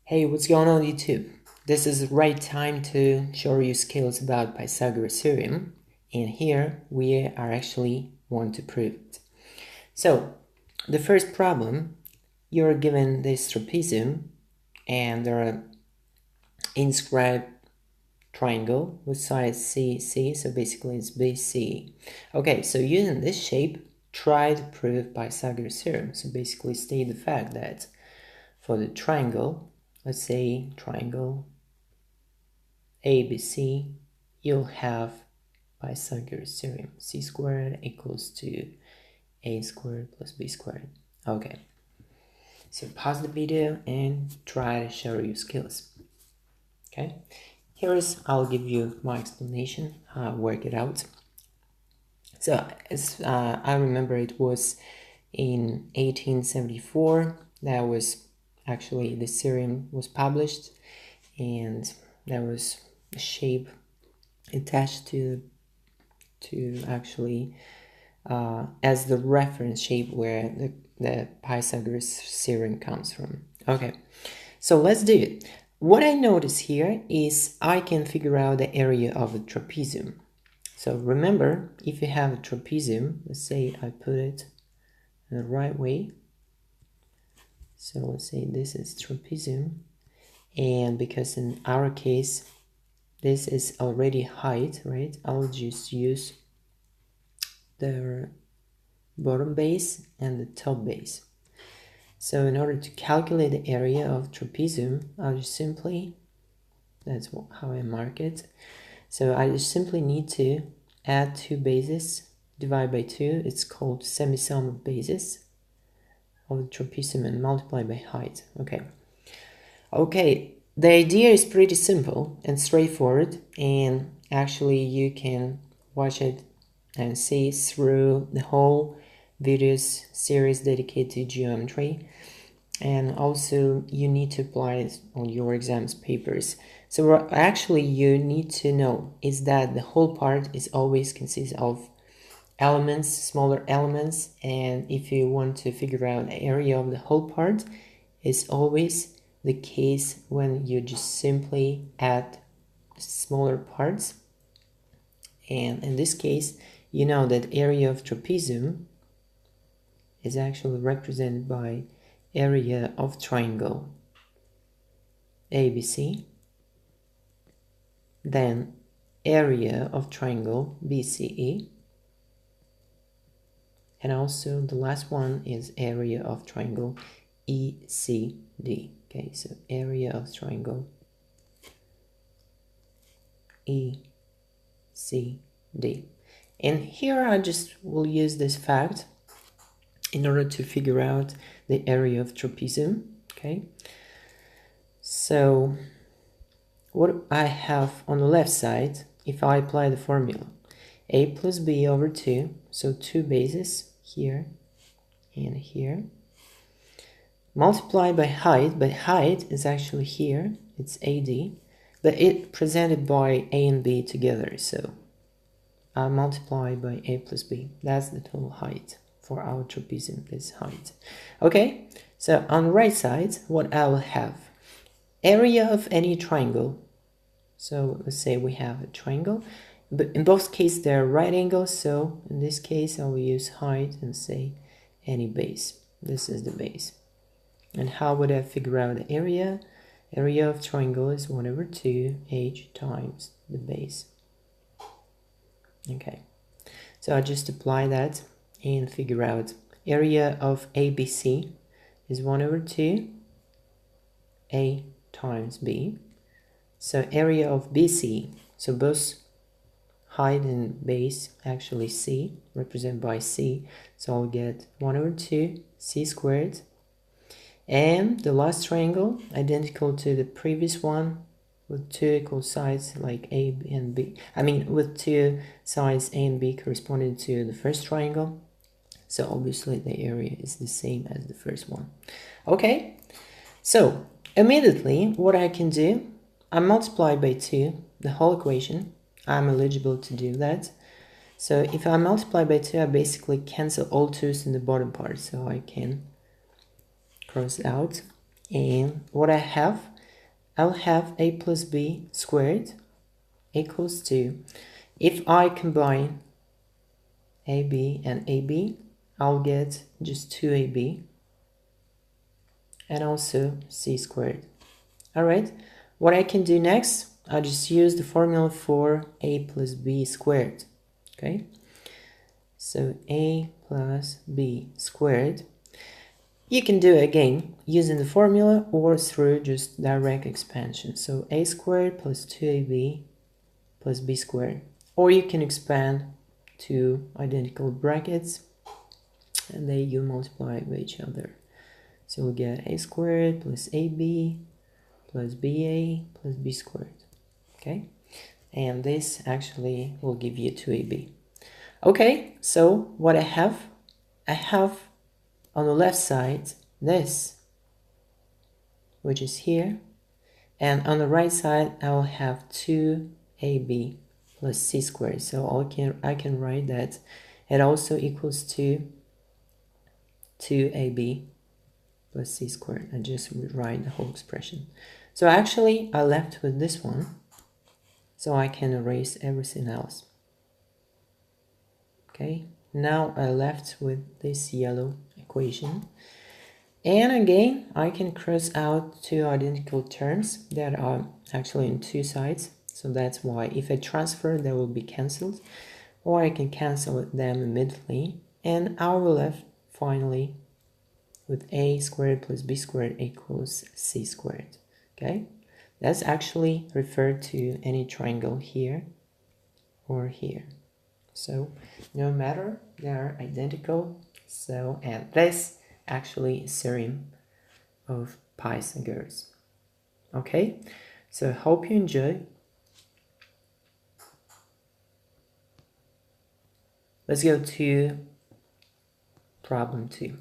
Hey, what's going on YouTube? This is the right time to show you skills about Pythagoras theorem, and here we are actually want to prove it. So, the first problem, you're given this trapezium and there are inscribed triangle with sides CC, so basically it's BC. Okay, so using this shape, try to prove Pythagoras theorem. So basically state the fact that for the triangle, let's say triangle ABC, you'll have Pythagoras theorem. C squared equals to A squared plus B squared. Okay, so pause the video and try to show your skills. Okay, I'll give you my explanation, how I work it out. So as I remember, it was in 1874 that was actually the theorem was published, and there was a shape attached to actually as the reference shape where the Pythagoras theorem comes from. Okay, so let's do it. What I notice here is I can figure out the area of a trapezium. So remember, if you have a trapezium, let's say I put it in the right way. So let's say this is trapezium, and because in our case this is already height, right? I'll just use the bottom base and the top base. So in order to calculate the area of trapezium, I'll just simply, that's how I mark it. So I just simply need to add two bases, divide by 2, it's called semi-sum of bases of the trapezium, and multiply by height. Okay, the idea is pretty simple and straightforward, and actually you can watch it and see through the whole videos series dedicated to geometry, and also you need to apply it on your exams papers. So what actually you need to know is that the whole part is always consists of elements, smaller elements, and if you want to figure out the area of the whole part, it's always the case when you just simply add smaller parts. And in this case, you know that area of trapezium is actually represented by area of triangle ABC, then area of triangle BCE, and also the last one is area of triangle ECD. Okay, so area of triangle ECD. And here I just will use this fact in order to figure out the area of trapezium. Okay, so what I have on the left side, if I apply the formula, a plus b over 2, so two bases here and here, multiplied by height is actually here, it's AD, but it presented by a and b together, so I multiply by a plus b, that's the total height for our trapezium, this height. Okay, so on the right side, what I will have, area of any triangle. So let's say we have a triangle, but in both cases they're right angles, so in this case I will use height and say any base. This is the base. And how would I figure out the area? Area of triangle is 1 over 2 h times the base. Okay, so I just apply that and figure out area of ABC is 1 over 2 a times b. So area of BC, so both height and base actually C, represented by C, so I'll get 1 over 2 C squared, and the last triangle identical to the previous one with two equal sides like A and B, with two sides A and B corresponding to the first triangle, so obviously the area is the same as the first one. Okay, so immediately what I can do, I multiply by 2 the whole equation. I'm eligible to do that. So if I multiply by 2, I basically cancel all 2's in the bottom part, so I can cross it out. And what I have, I'll have a plus b squared equals to, if I combine AB and AB, I'll get just 2AB and also c squared. Alright, what I can do next, I'll just use the formula for a plus b squared. Okay, so a plus b squared. You can do it again using the formula or through just direct expansion. So a squared plus 2ab plus b squared. Or you can expand two identical brackets and then you multiply with each other. So we get a squared plus ab plus ba plus b squared. Okay, and this actually will give you 2ab. Okay, so what I have on the left side this, which is here, and on the right side I will have 2ab plus c squared. So I can write that it also equals to 2ab plus c squared. I just rewrite the whole expression. So actually I left with this one, so I can erase everything else. Okay, now I left with this yellow equation. And again, I can cross out two identical terms that are actually on two sides. So that's why if I transfer, they will be cancelled. Or I can cancel them immediately. And I will left finally with a squared plus b squared equals c squared. Okay, that's actually referred to any triangle here or here. So no matter, they are identical. So, and this actually is theorem of Pythagoras. Okay, so hope you enjoy. Let's go to problem 2.